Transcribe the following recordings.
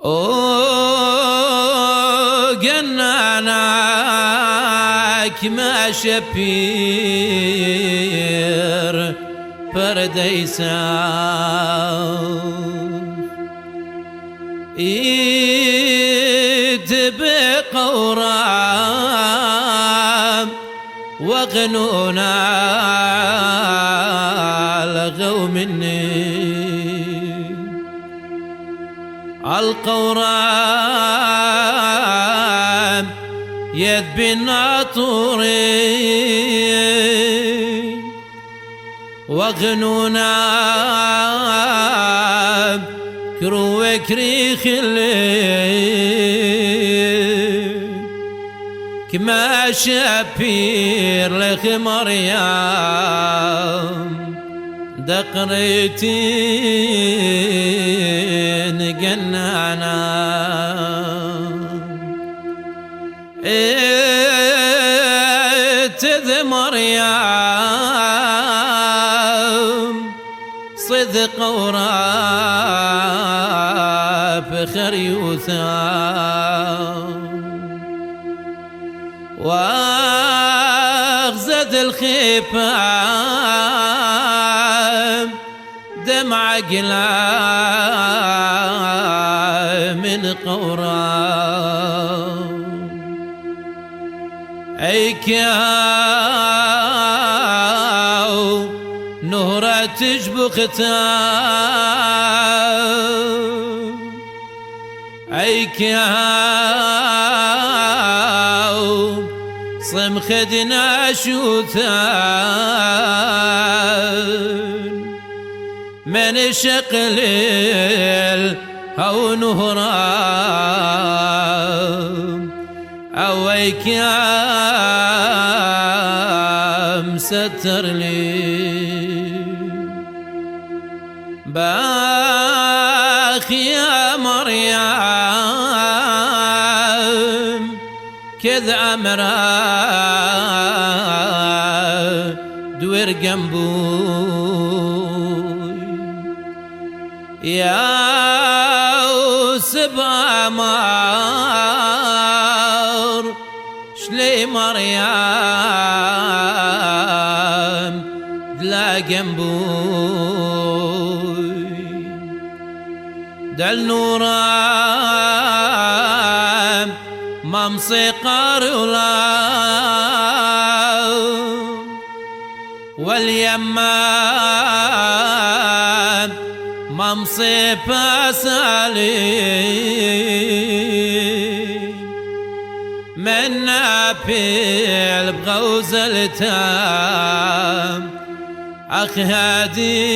وقناناك ما شبير برديسان يتبقى ورام وغنونا لغوا مني القورام يذبي الناطورين وغنونا كرو كريخ الليل كما شابير لك مريم دقريتين جنانا تذ مريم صدق وراب خريوثا واغزد الخيفان دمع قلا من قورام ايكاو نهرة تجبختان ايكاو صم خدنا شوثان من شقلل هو نهرام اويكام ستر لي باخ يا مريم كذا امرا دور جنبوي يا سبع مار شلي مريم دلا جنبوي دل نورام ممسي قارولا واليمان ممسي باسالي من نابل بغوز التام أخ هادي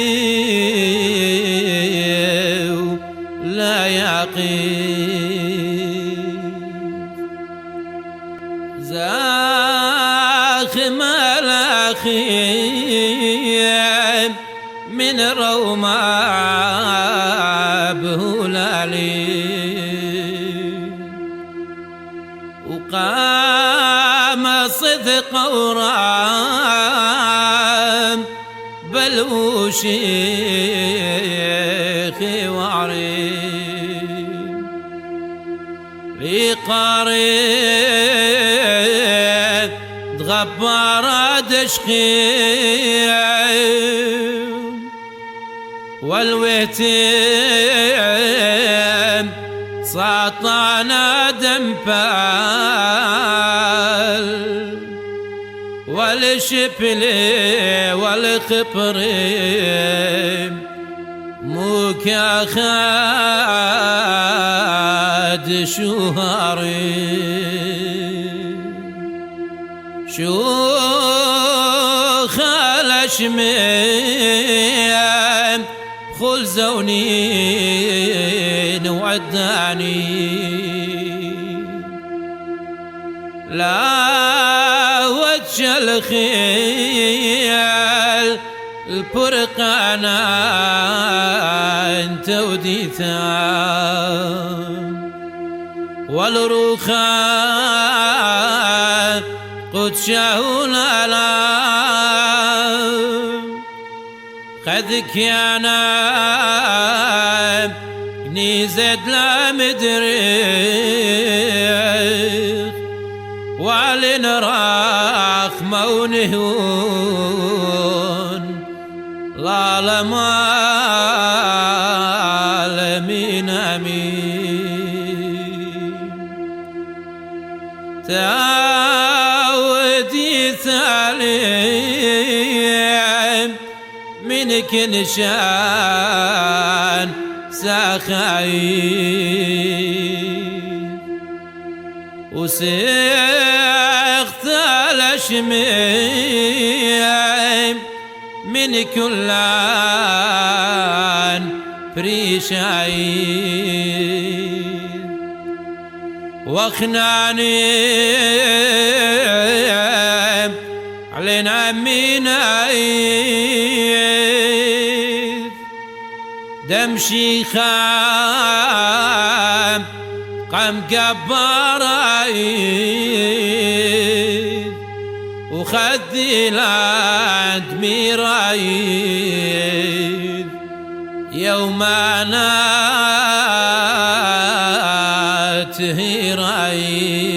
لا يقين زاخم الأخيم من روما بهلالي وقام صدق ورام بل شيخي وعريم لقارئ غبار دشخي والويتم ساطانا دمبال والشبلي والخبري موكا خاد شهري شو خالشمي خل زونين وعداني لا وجه الخيال البرقانا انت وديثان والروخان قدشهن الام قد كان نيزد لا مدري وعلن راخ مونهون لا لما لمن أمين تعودي ثاليم منك نشان ساخايب وسيخت الأشميم من كلان بريشايب واخناني علينا من عيد دمشي خام قام قبار عيد وخذي لاند ميرايد يوم انا تهيرايد